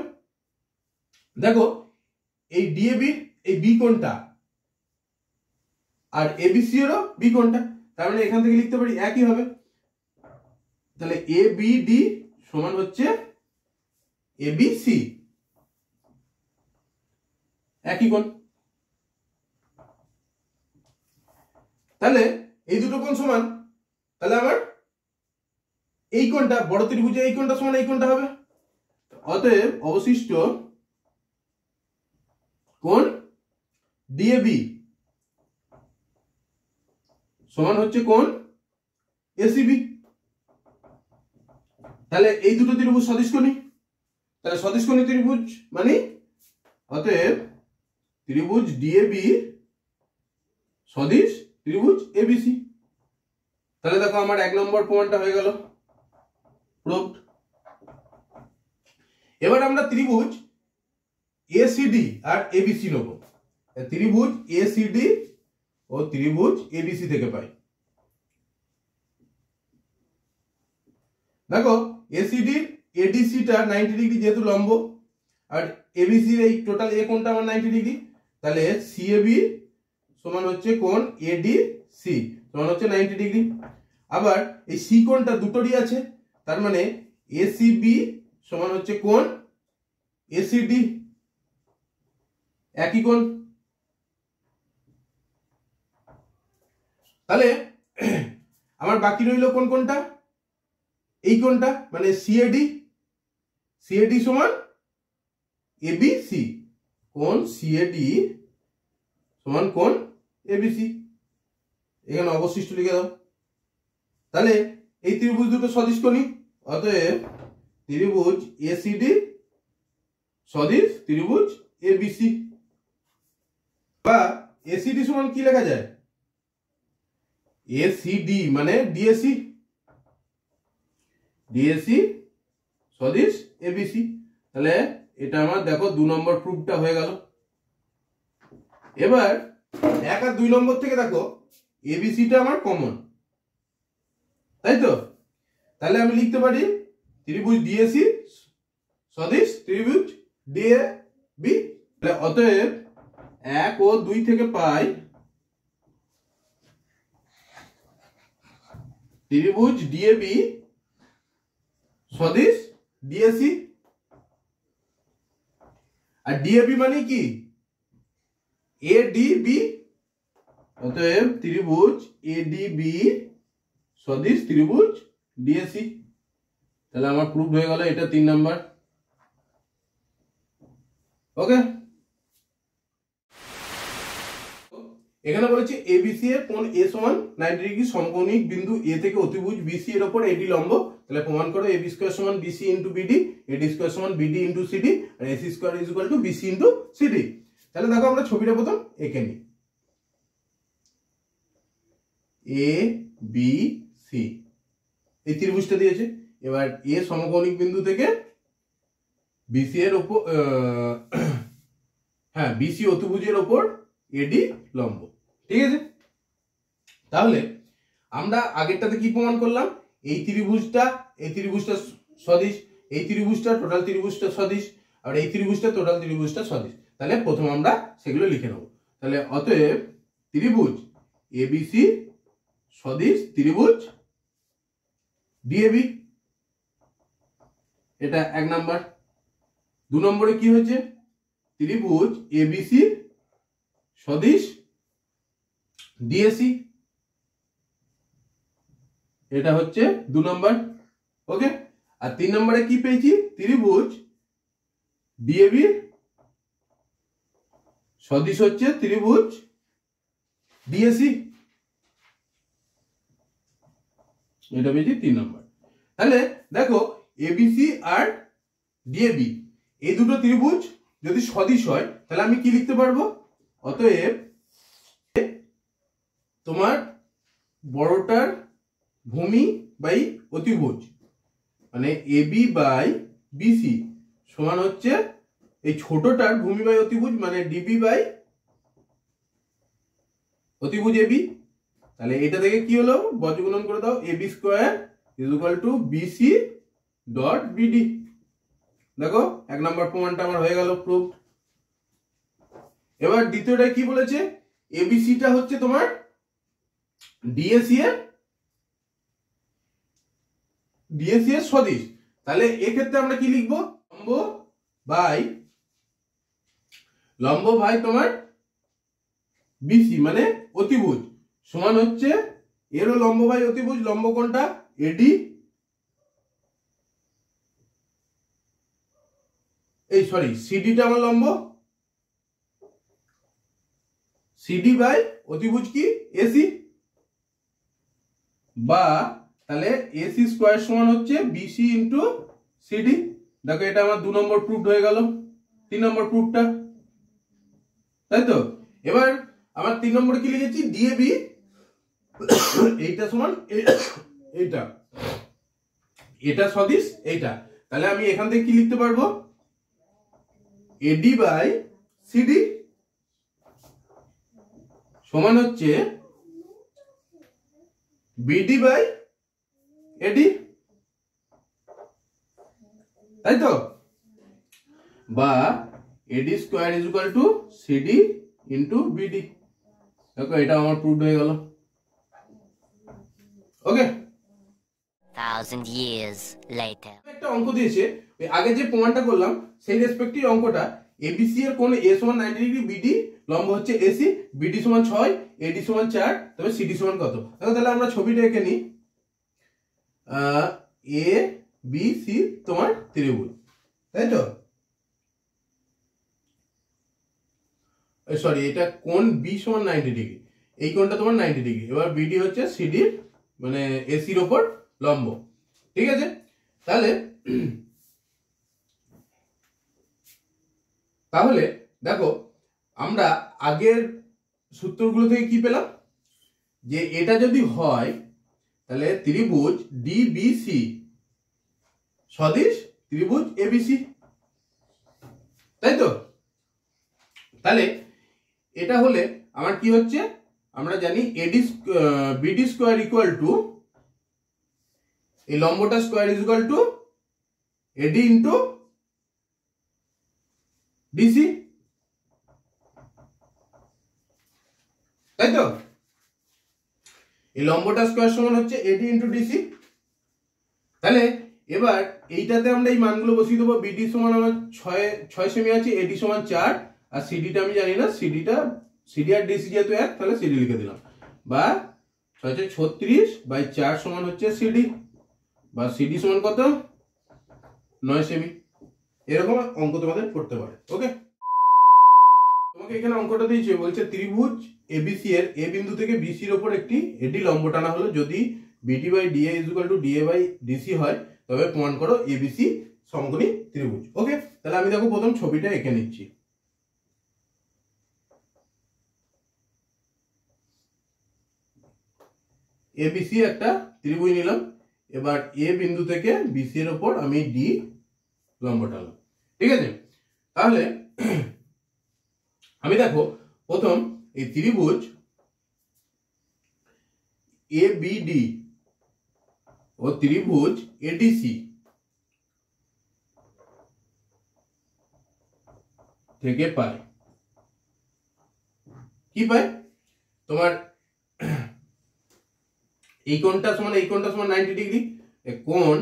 দেখো এই ডিএবি এই বি কোণটা আর এবিসি এরও বি কোণটা, তার মানে এখান থেকে লিখতে পারি একই হবে। তাহলে এবিডি সমান হচ্ছে এবিসি, একই কোণ। তাহলে এই দুটো কোণ সমান, তাহলে আমার এই কোণটা বড় ত্রিভুজে এই কোণটা সমান এই কোণটা হবে। অতএব অবশিষ্ট কোণ ডিএবি সমান হচ্ছে কোণ এসিবি। তাহলে এই দুটো ত্রিভুজ সদিশকোণী, তাহলে সদিশকোণী ত্রিভুজ মানে অতএব ত্রিভুজ ডিএবি সদিশ ত্রিভুজ এবিসি। তাহলে দেখো আমার 1 নম্বর প্রমাণটা হয়ে গেল, প্রুভড। এবার আমরা ত্রিভুজ এসিডি আর এবিসি নেব, ত্রিভুজ এসিডি ও ত্রিভুজ এবিসি থেকে পাই। দেখো এসিডি এডিসিটা 90 ডিগ্রি যেহেতু লম্ব, আর এবিসির এই টোটাল এ কোণটা আমার 90 ডিগ্রি, তাহলে সিএবি সমান হচ্ছে কোণ এডিসি সমান হচ্ছে 90 ডিগ্রি। আবার এই সি কোণটা দুটোরই আছে, তার মানে এসিবি সমান হচ্ছে কোণ এসিডি, একই কোণ। তাহলে আমার বাকি রইল কোন কোনটা, এই কোণটা মানে সিএডি, সিএডি সমান এবিসি, কোণ সিএডি সমান কোণ এবিসি। এখানে অবশিষ্ট লিখে দাও। তাহলে এই ত্রিভুজ দুটো সদিশকোণী, অতএব ত্রিভুজ এসিডি সদিশ ত্রিভুজ এবিসি। বা এসিডি সমান কি লেখা যায়, এসিডি মানে ডিএসি, ডিএসি সদিশ এবিসি। তাহলে এটা আমার দেখো 2 নম্বর প্রুফটা হয়ে গেল। এবার 1 আর 2 নম্বর থেকে দেখো এবিসিটা আমার কমন, তাই তো? তাহলে আমি লিখতে পারি ত্রিভুজ ডিএসি সদিশ ত্রিভুজ ডিএবি। তাহলে অতএব 1 ও 2 থেকে পাই ত্রিভুজ ডিএবি সদিশ ডিএসি। আর ডিএবি মানে কি? এডিবি। অতএব ত্রিভুজ এডিবি সদিশ ত্রিভুজ ডিএসি। তাহলে আমার প্রুফ হয়ে গেল, এটা 3 নাম্বার। ওকে, এখানে বলেছি এবিসি এর কোণ এ সমান 90 ডিগ্রি, সমকোণিক বিন্দু এ থেকে অতিভুজ বিসি এর উপর এডি লম্ব। তাহলে প্রমাণ করো এবি স্কয়ার সমান BC into BD, AD square সমান বিডি ইনটু সিডি, আর AC square is equal to BC into CD. তাহলে দেখো আমরা ছবিটা প্রথম এঁকে নিই। এ বি সি এই ত্রিভুজটা দিয়েছে। এবার এ সমকোণিক বিন্দু থেকে বিসি এর উপর হ্যাঁ বিসি অতিভুজের উপর এডি লম্ব। ঠিক আছে, তাহলে আমরা আগেরটাতে কি প্রমাণ করলাম? এই ত্রিভুজটা সদিশ, এই ত্রিভুজটা টোটাল ত্রিভুজটা সদিশ, আর এই ত্রিভুজটা টোটাল ত্রিভুজটা সদিশ। তাহলে প্রথম আমরা সেগুলো লিখে নেব। তাহলে অতএব ত্রিভুজ এবিসি সদিশ ত্রিভুজ ডিএবি, এটা 1 নাম্বার। 2 নম্বরে কি হয়েছে? ত্রিভুজ এবিসি সদিশ ডিএসি, এটা হচ্ছে 2 নম্বর। ওকে, আর 3 নম্বরে কি পেয়েছি? ত্রিভুজ ডিএবি সদিশ হচ্ছে ত্রিভুজ ডিএসি, এটা পেয়েছি 3 নম্বর। তাহলে দেখো এবিসি আর ডিএবি এই দুটো ত্রিভুজ যদি সদিশ হয় তাহলে আমি কি লিখতে পারবো? অতএব তোমার বড়টার ভূমি বাই অতিভুজ মানে এবি বাই বিসি সমান হচ্ছে এই ছোটটার ভূমি বাই অতিভুজ মানে ডিবি বাই অতিভুজ এবি। তাহলে এটা থেকে কি হলো? বর্গগুণন করে দাও, AB square is equal to BC dot BD. দেখো 1 নম্বর প্রমাণটা আমার হয়ে গেল, প্রুফ। এবার দ্বিতীয়টা কি বলেছে? এবিসিটা হচ্ছে তোমার ডিএসি এর সদিশ। তাহলে এক্ষেত্রে আমরা কি লিখবো? লম্ব ভাই তোমার বিসি মানে অতিভুজ সমান হচ্ছে এরও লম্ব ভাই অতিভুজ। লম্ব কোনটা? এডি, এই সরি সিডিটা আমার লম্ব, সিডি বাই অতিভুজ কি? এসি। বা তাহলে এসি স্কয়ার সমান হচ্ছে বিসি ইনটু সিডি। দেখো এটা আমার 2 নম্বর প্রুফ হয়ে গেল। 3 নম্বর প্রুফটা, তাই তো? এবার আমার 3 নম্বরে কি লিখেছি? ডিএবি এইটা সমান এইটা, এটা সদিশ এইটা। তাহলে আমি এখান থেকে কি লিখতে পারবো? এডি বাই সিডি সমান হচ্ছে বিডি বাই এডি, তাই তো? বা AD square is equal to CD into BD. দেখো এটা আমার প্রুফ হয়ে গেল। ওকে, 1000 years later একটা অঙ্ক দিয়েছে, ওই আগে যে প্রমাণটা করলাম সেই রেসপেক্টিভ অঙ্কটা। এবিসি এর কোণ এ সমান 90 ডিগ্রি, বিডি লম্ব হচ্ছে এসি, বিডি সমান 6, এডি সমান 4, তবে সিডি সমান কত? দেখো তাহলে আমরা ছবিটা এঁকে নিই। এ বি সি তোমার ত্রিভুজ, তাই তো? সরি, এটা কোণ বি সমান 90 ডিগ্রি, এই কোণটা তোমার 90 ডিগ্রি। এবার বিডি হচ্ছে সিডি মানে এসির ওপর লম্ব। ঠিক আছে, তাহলে দেখো আমরা আগের সূত্রগুলো থেকে কি পেলাম? যে এটা যদি হয় তাহলে ত্রিভুজ ডিবিসি সদিশ ত্রিভুজ এবিসি, তাই তো? তাহলে এটা হলে আমার কি হচ্ছে? আমরা জানি বিডি স্কয়ার ইকুয়াল টু এই লম্বটা square is equal to AD into DC, তাই তো? এই লম্বটা স্কয়ার সমান হচ্ছে এডি ইন্টু ডিসি। তাহলে এবার এইটাতে আমরা এই মানগুলো বসিয়ে দেবো। বিডি সমান আমার 6 সেমি আছে, এডি সমান 4, আর সিডিটা আমি জানি না, সিডি আর ডিসি যেহেতু এক, তাহলে সিডি লিখে দিলাম। বা 6 36 বাই 4 সমান হচ্ছে সিডি, বা সিডি সমান কত? 9 সেমি। এরকম অঙ্ক তোমাদের করতে পারে। ওকে, তোমাকে এখানে অঙ্কটা দিয়েছে, বলছে ত্রিভুজ এবিসি এর এ বিন্দু থেকে বিসি এর উপর একটি এডি লম্ব টানা হলো, যদি BD by DA is equal to DA by DC হয়, তবে প্রমাণ করো এবিসি সমকোণী ত্রিভুজ। ওকে, তাহলে আমি দেখো প্রথম ছবিটা এঁকে নিচ্ছি। এবিসি একটা ত্রিভুজ নিলাম। এবার এ বিন্দু থেকে বিসি এর উপর আমি ডি লম্ব টানলাম, ঠিক আছে? তাহলে আমি দেখো প্রথম এই ত্রিভুজ এবিডি ও ত্রিভুজ এডিসি থেকে পাই কি পাই? তোমার এই কোণটা সমান 90 ডিগ্রি। কোণ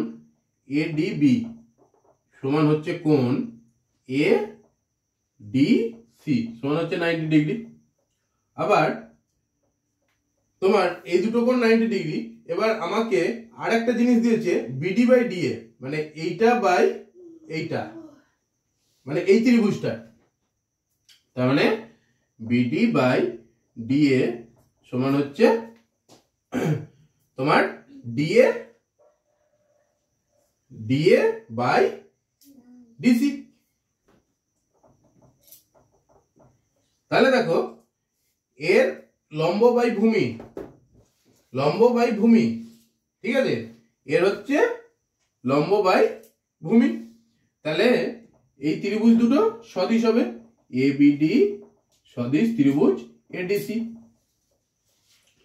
এডিবি সমান হচ্ছে কোণ এডিসি সমান হচ্ছে 90 ডিগ্রি। আবার তোমার এই দুটো কোণ 90 ডিগ্রি। এবার আমাকে আর একটা জিনিস দিয়েছে, বিডি বাই ডিএ, মানে এইটা বাই এইটা, মানে এই ত্রিভুজটা। তার মানে বিডি বাই ডিএ সমান হচ্ছে তোমার ডিএ বাই ডিসি। তাহলে দেখো এর লম্ব বাই ভূমি, ঠিক আছে? এর হচ্ছে লম্ব বাই ভূমি। তাহলে এই ত্রিভুজ দুটো সদিশ হবে, এবিডি সদিশ ত্রিভুজ এডিসি,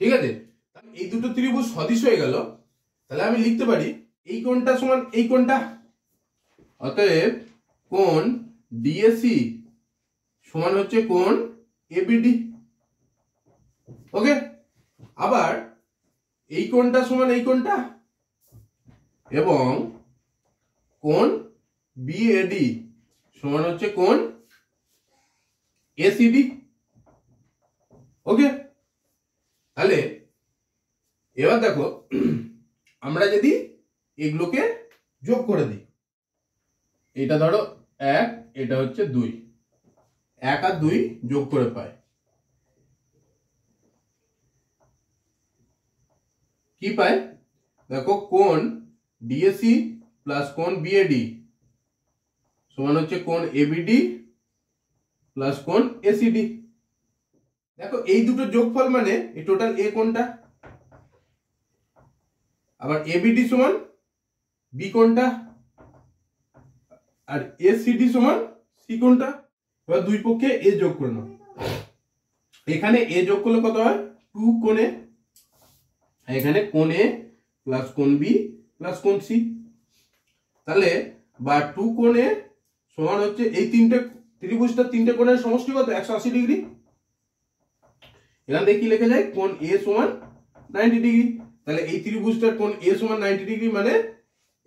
ঠিক আছে? এই দুটো ত্রিভুজ সদিশ হয়ে গেল। তাহলে আমি লিখতে পারি এই কোণটা সমান এই কোণটা, অতএব কোণ ডিএসি সমান হচ্ছে কোণ এবিডি। ওকে, আবার এই কোণটা সমান এই কোণটা, এবং কোণ বিএডি সমান হচ্ছে কোণ এসিডি। ওকে, তাহলে এবার দেখো আমরা যদি এগুলোকে যোগ করে দিই, এটা ধরো 1, এটা হচ্ছে 2, 1 আর 2 যোগ করে পাই কি পাই? দেখো কোণ ডিএসি প্লাস কোণ বিএডি সমান হচ্ছে কোণ এবিডি প্লাস কোণ এসিডি। দেখো এই দুটো যোগফল মানে এই টোটাল এ কোণটা, আবার এবিডি সমান বি কোণটা, আর এসিডি সমান সি কোণটা। এবার দুই পক্ষে এ যোগ করে নাও। এখানে এ যোগ করলে কত হয়? 2 কোণ এ, এখানে কোণ এ প্লাস কোণ বি প্লাস কোণ সি। তাহলে বা 2 কোণ এ সমান হচ্ছে এই ত্রিভুজটা তিনটে কোণের সমষ্টি কত? 180 ডিগ্রি। এখান থেকে কি লেখা যায়? কোণ এ সমান 90 ডিগ্রি। তাহলে এই ত্রিভুজটার কোণ এ সমান 90 ডিগ্রি, মানে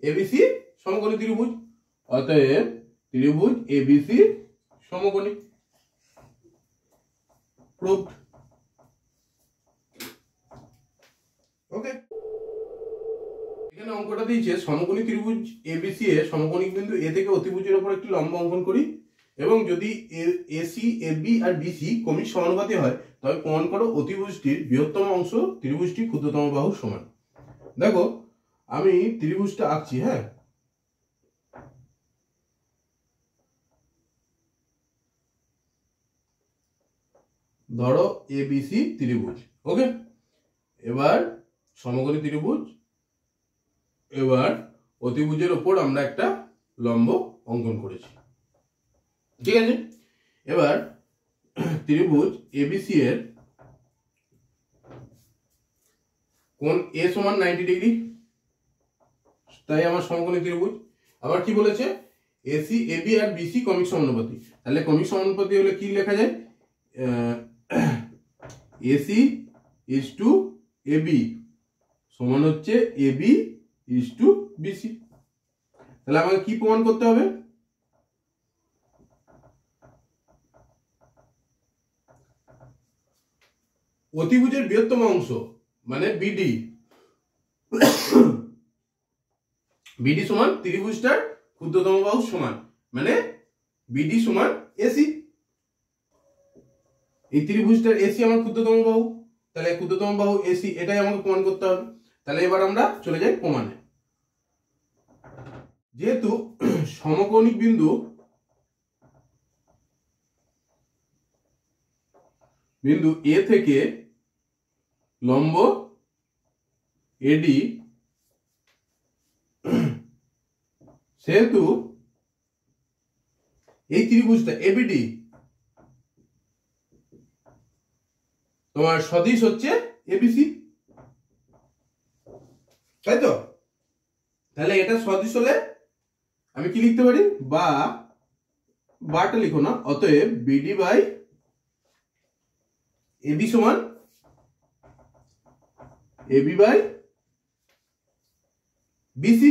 এবিসি সমকোণী ত্রিভুজ। অতএব ত্রিভুজ এবিসি সমকোণী। প্রুভড। ওকে, এখানে অঙ্কটা দিয়েছে সমকোণী ত্রিভুজ এবিসি এর সমকোণিক বিন্দু এ থেকে অতিভুজের উপর একটি লম্ব অঙ্কন করি, এবং যদি এসি এবি আর বিসি ক্রমিক সমানুপাতি হয়, তবে প্রমাণ করো অতিভুজটির বৃহত্তম অংশ ত্রিভুজটির ক্ষুদ্রতম বাহুর সমান। দেখো আমি ত্রিভুজটা আঁকছি। হ্যাঁ, ধরো এবিসি ত্রিভুজ। ওকে, এবার সমকোণী ত্রিভুজ, এবার অতিভুজের উপর আমরা একটা লম্ব অঙ্কন করেছি, ঠিক আছে? এবার ত্রিভুজ এবিসি এর কোণ এ সমান 90 ডিগ্রি, তাই আমার সমকোণী ত্রিভুজ। আবার কি বলেছে, এসি এবি আর বিসি ক্রমিক সমানুপাতি। তাহলে ক্রমিক সমানুপাতি হলে কি লেখা যায়, এসি ইজ টু এবি সমান হচ্ছে এবি ইজ টু বিসি। তাহলে আমাকে কি প্রমাণ করতে হবে, অতিভুজের বৃহত্তম অংশ মানে বিডি, বিডি সমান ত্রিভুজটার ক্ষুদ্রতম বাহু সমান, মানে বিডি সমান এসি। এই ত্রিভুজটার এসি আমার ক্ষুদ্রতম বাহু, তাহলে ক্ষুদ্রতম বাহু এসি, এটাই আমাকে প্রমাণ করতে হবে। তাহলে এবার আমরা চলে যাই প্রমাণে। যেহেতু সমকোণিক বিন্দু এ থেকে লম্ব এডি, সেহেতু এই ত্রিভুজটা এবিডি তোমার সদিশ হচ্ছে এবিসি, তাই তো? তাহলে এটা সদিশ হলে আমি কি লিখতে পারি, বাটা লিখো না, অতএব বিডি বাই এবি সমান এবি বাই বিসি,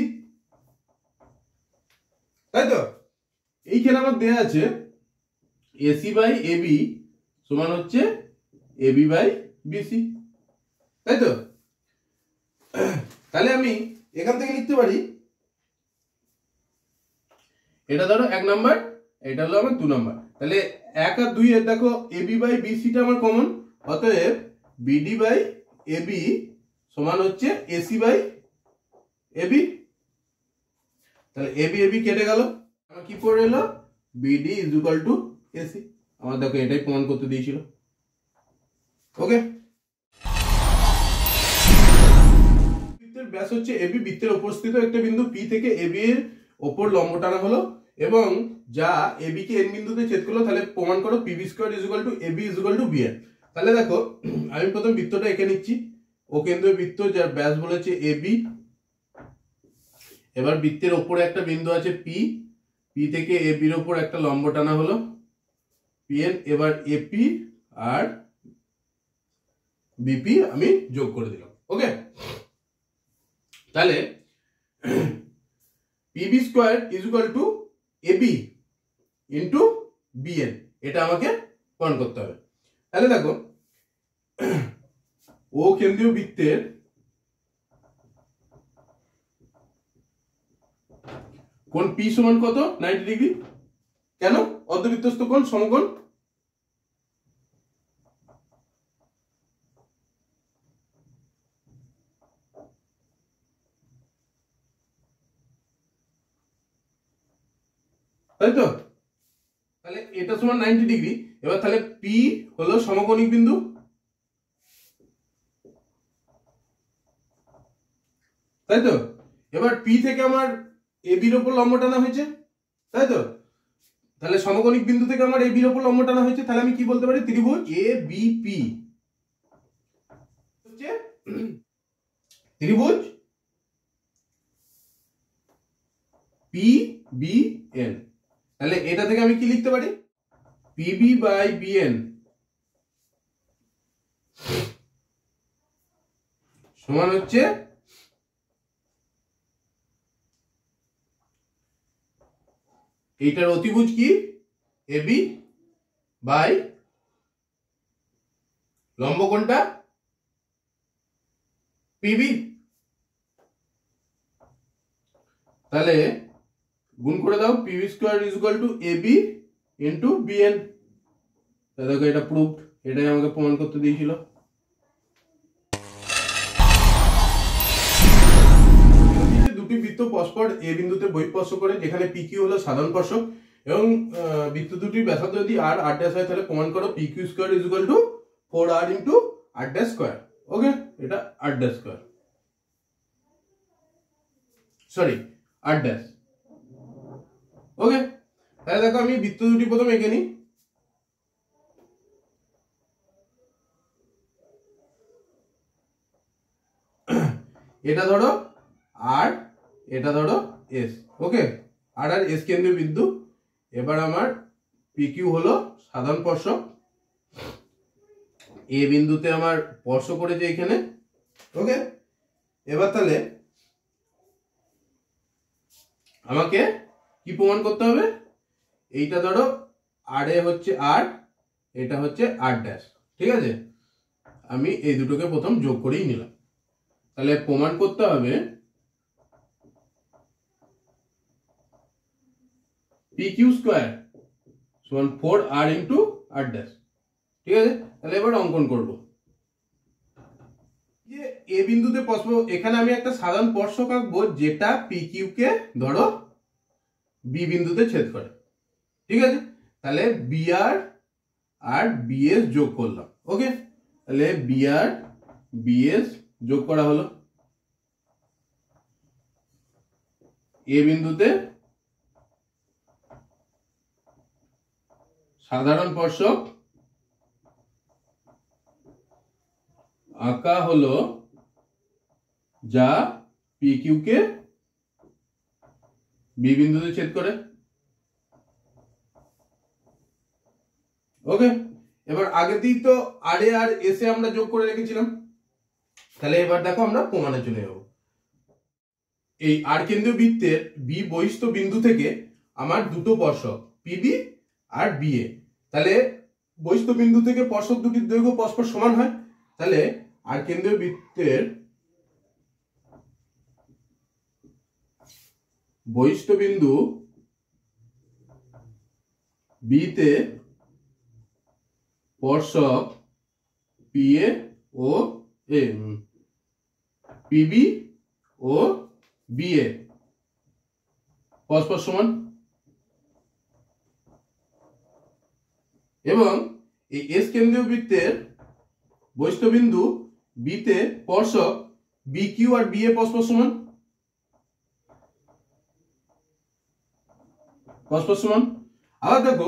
তাই তো? এইখানে আমার দেয়া আছে এসি বাই এবি সমান হচ্ছে এবি বাই বিসি, তাই তো? তাহলে আমি এখান থেকে লিখতে পারি, এটা ধরো 1 নাম্বার, এটা হলো আমার 2 নাম্বার। তাহলে 1 আর 2 এর দেখো এবি বাই বিসিটা আমার কমন, অতএব বিডি বাই এবি সমান হচ্ছে এসি বাই এবি। তাহলে এবি এবি কেটে গেল, আমার কি পড়ে এলো, BD is equal to AC. আমার দেখো এটাই প্রমাণ করতে দিয়েছিল। ওকে, বৃত্তের ব্যাস হচ্ছে এবি, বৃত্তের উপস্থিত একটা বিন্দু পি থেকে এবি এর ওপর লম্ব টানা হলো এবং যা এবি কে এন বিন্দুতে ছেদ করলো। তাহলে প্রমাণ করো PB square is equal to AB is equal to BN. তাহলে দেখো আমি প্রথম বৃত্তটা এঁকে নিচ্ছি, ও কেন্দ্রীয় বৃত্ত যার ব্যাস বলেছে এবি। এবার বৃত্তের ওপরে একটা বিন্দু আছে পি, পি থেকে এবির ওপর একটা লম্ব টানা হলো পিএন। এবার এপি আর বিপি আমি যোগ করে দিলাম। ওকে, তাহলে PB square is equal to AB into BN, এটা আমাকে প্রমাণ করতে হবে। তাহলে দেখো ও কেন্দ্রীয় বৃত্তের কোণ পি সমান কত, 90 ডিগ্রি। কেন, অর্ধবৃত্তস্থ কোণ সমকোণ। তাই তো? তাহলে এটা সমান 90 ডিগ্রি। এবার তাহলে পি হলো সমকোণিক বিন্দু, তাই তো? এবার পি থেকে আমার এবির ওপর লম্ব টানা হয়েছে, তাই তো? তাহলে সমকোণিক বিন্দু থেকে আমার এবির ওপর লম্ব টানা হয়েছে। তাহলে আমি কি বলতে পারি, ত্রিভুজ এ বি পি হচ্ছে ত্রিভুজ পি বি এন। তাহলে এটা থেকে আমি কি লিখতে পারি, পিবি বাই বিএন সমান হচ্ছে এইটার অতিভুজ কি, এবি বাই লম্ব কোণটা পিবি। তাহলে গুণ করে দাও, PB square is equal to AB into BN. দেখো এটা প্রুফড, এটাই আমাকে প্রমাণ করতে দিয়েছিল। দুটি বৃত্ত পরস্পর এ বিন্দুতে বহিঃস্পর্শ করে, যেখানে পি কিউ হলো সাধারণ স্পর্শক এবং বৃত্ত দুটির ব্যাসার্ধ যদি আর আর ড্যাশ হয়, তাহলে প্রমাণ করো P Q square is equal to 4r into R dash square. Okay, এটা R dash square, sorry R dash. Okay, তাহলে দেখো আমি বৃত্ত দুটি প্রথমে এঁকে নিই। এটা ধরো আর, এটা ধরো এস। ওকে, আর আর এস কেন্দ্রীয় বিন্দু। এবার আমার পি কিউ হলো সাধারণ স্পর্শক, এ বিন্দুতে আমার স্পর্শ করেছে এখানে। ওকে, এবার তাহলে আমাকে কি প্রমাণ করতে হবে? এইটা ধরো আর এ হচ্ছে আর, এটা হচ্ছে আর ড্যাশ, ঠিক আছে? আমি এই দুটোকে প্রথম যোগ করেই নিলাম। তাহলে প্রমাণ করতে হবে পি কিউ স্কোয়ার সমান 4r ইন্টু আর ড্যাশ, ঠিক আছে? তাহলে এবার অঙ্কন করব। যে এ বিন্দুতে স্পর্শ, এখানে আমি একটা সাধারণ স্পর্শক আঁকবো যেটা পি কিউ কে ধরো বি বিন্দুতে ছেদ করে, ঠিক আছে? তাহলে বিআর আর বিএস যোগ করলাম। ওকে, তাহলে বিআর বিএস যোগ করা হলো। এ বিন্দুতে সাধারণ স্পর্শক আঁকা হলো যা পি কিউ কে বি বিন্দুতে ছেদ করে। ওকে, এবার আগেতেই তো আর এ আর এস এ আমরা যোগ করে রেখেছিলাম। তাহলে এবার দেখো আমরা প্রমাণে চলে যাব। এই আর কেন্দ্রীয় বৃত্তের বি বহিস্থ বিন্দু থেকে আমার দুটো স্পর্শক পিবি আর বিএ, তাহলে বহিস্থ বিন্দু থেকে স্পর্শক দুটির দৈর্ঘ্য পরস্পর সমান হয়। তাহলে আর কেন্দ্রীয় বৃত্তের বহিস্থ বিন্দু বিতে স্পর্শক পিএ ও পিবি ও বিএ পরস্পর সমান, এবং এই এস কেন্দ্রীয় বৃত্তের বহিস্থ বিন্দু বিতে স্পর্শক বি কিউ আর বিএ পরস্পর সমান, পরস্পর সমান। আবার দেখো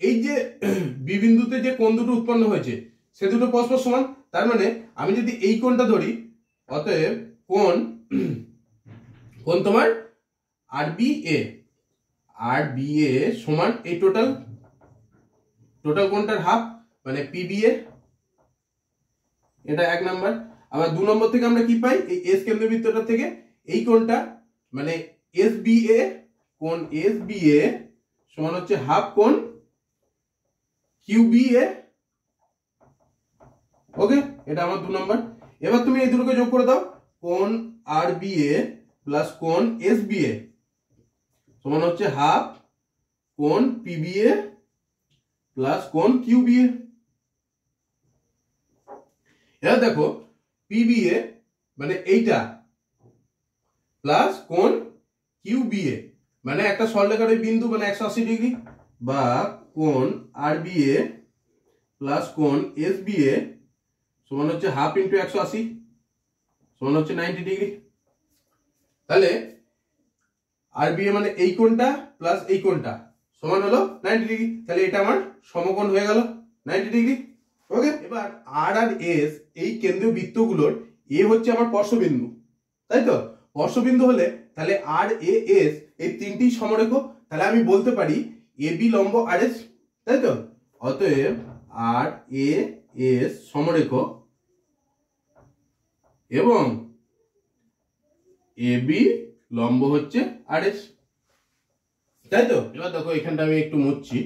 এই যে বি বিন্দুতে যে কোণ দুটো উৎপন্ন হয়েছে সে দুটো পরস্পর সমান। তার মানে আমি যদি এই কোণটা ধরি, অতএব কোণ তোমার আর বি এ সমান এই টোটাল কোণটার হাফ, মানে পিবিএ। এটা এক নাম্বার। আবার দু নম্বর থেকে আমরা কি পাই? এই এস কেন্দ্রবৃত্তটা থেকে এই কোণটা মানে এস বি এ, কোণ এস বি এ সমান হচ্ছে হাফ কোণ কিউবিএ। ওকে, এটা আমার দু নম্বর। এবার তুমি এই দুটোকে যোগ করে দাও, কোণ আর বি এ প্লাস কোণ এস বি এ সমান হচ্ছে হাফ কোণ পিবিএ প্লাস কোণ কিউবিএ। এবার দেখো পিবিএ মানে এইটা প্লাস কোণ কিউবিএ মানে একটা সরলরেখার ওই বিন্দু মানে 180 ডিগ্রি, বা কোণ আর বি এ প্লাস কোণ এস বি এ সমান হচ্ছে হাফ ইন্টু 180 সমান হচ্ছে 90 ডিগ্রি। তাহলে আর বি এ মানে এই কোণটা প্লাস এই কোণটা সমান হলো 90 ডিগ্রি। তাহলে এটা আমার সমকোণ হয়ে গেল 90 ডিগ্রি। ওকে, এবার আর আর এস এই কেন্দ্রীয় বৃত্তগুলোর এ হচ্ছে আমার স্পর্শবিন্দু, তাই তো? স্পর্শবিন্দু হলে তাহলে আর এ এস এই তিনটি সমরেখ। তাহলে আমি বলতে পারি এ বি লম্ব আর এস, তাই তো? অতএব আর এ এস সমরেখ এবং এ বি লম্ব হচ্ছে আর এস, তাই তো? এবার দেখো এখানটা আমি একটু মুছছি।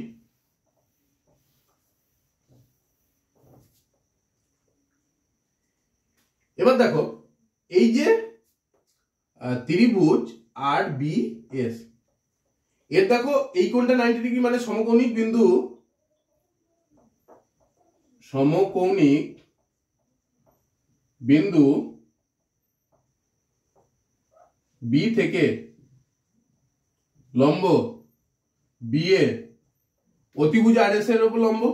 এবার দেখো এই যে ত্রিভুজ আর বি এস এর দেখো এই কোণটা 90 ডিগ্রি মানে সমকৌণিক বিন্দু বি থেকে লম্ব বি এ অতিভুজ আর এস এর উপর লম্ব।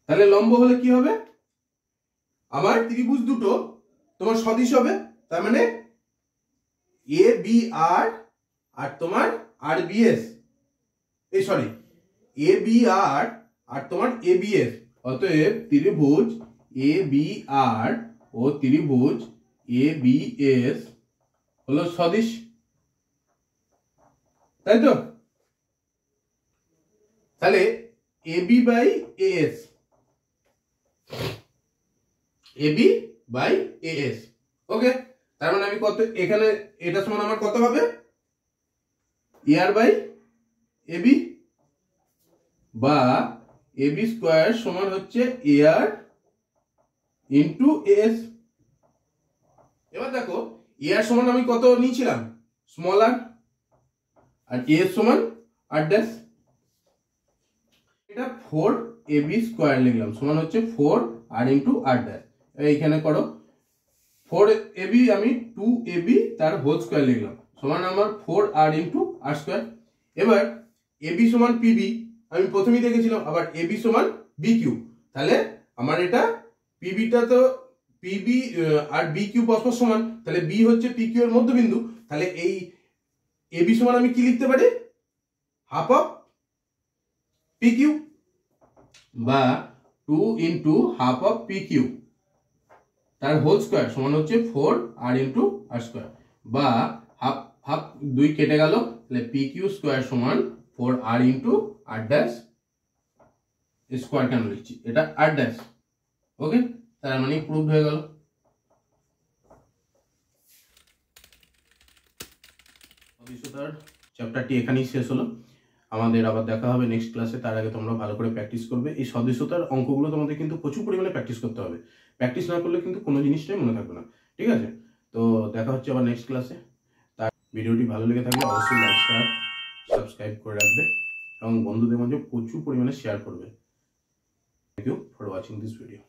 তাহলে লম্ব হলে কি হবে? আমার ত্রিভুজ দুটো তোমার সদিশ হবে, তার মানে এ বি আর আর তোমার আর বি এস, এই সরি এ বি আর আর তোমার এ বি এস, অতএব ত্রিভুজ এ বি আর ও ত্রিভুজ এ বি এস হলো সদিশ, তাই তো? তাহলে AB by AS, AB by AS, okay. তার মানে আমি কত এখানে এটা সমান আমার কত হবে, এআর বাই এবি, বা এবি স্কয়ার সমান হচ্ছে এআর ইন্টু এএস। এবার দেখো এআর সমান আমি কত নিয়েছিলাম, স্মল আর, আর এএস সমান আর ড্যাশ। এটা 4 এবি স্কয়ার লিখলাম সমান হচ্ছে 4 আর ইন্টু আর ড্যাশ। এইখানে করো 4 এবি আমি 2 এবি তার হোল স্কয়ার লিখলাম সমান আমার 4 আর ইন্টু আর স্কয়ার। এবার এবি সমান পিবি আমি প্রথমেই দেখেছিলাম, আবার এবি সমান বি কিউ। তাহলে আমার এটা পিবিটা তো পিবি আর বি কিউ পরস্পর সমান, তাহলে বি হচ্ছে পি কিউ এর মধ্যবিন্দু। তাহলে এই এবি সমান আমি কি লিখতে পারি, হাফ অফ পি কিউ, বা 2 into half of P Q তার হোল স্কয়ার সমান হচ্ছে 4 আর ইন্টু আর স্কয়ার, বা হাফ হাফ 2 কেটে গেল, তাহলে পি কিউ স্কয়ার সমান 4 R into R dash square কেন লিখছি, এটা আর ড্যাশ, ওকে। তার মানে প্রুভড হয়ে গেল। সদস্যতার চ্যাপ্টারটি এখানেই শেষ হলো। আমাদের আবার দেখা হবে নেক্সট ক্লাসে। তার আগে তোমরা ভালো করে প্র্যাকটিস করবে। এই সদস্যতার অঙ্কগুলো তোমাদের কিন্তু প্রচুর পরিমাণে প্র্যাকটিস করতে হবে। প্র্যাকটিস না করলে কিন্তু কোনো জিনিসটাই মনে থাকবে না, ঠিক আছে? তো দেখা হচ্ছে আবার নেক্সট ক্লাসে। তার ভিডিওটি ভালো লেগে থাকলে অবশ্যই লাইক শেয়ার সাবস্ক্রাইব করে রাখবে এবং বন্ধুদের মাঝে প্রচুর পরিমাণে শেয়ার করবে। Thank you for watching this video.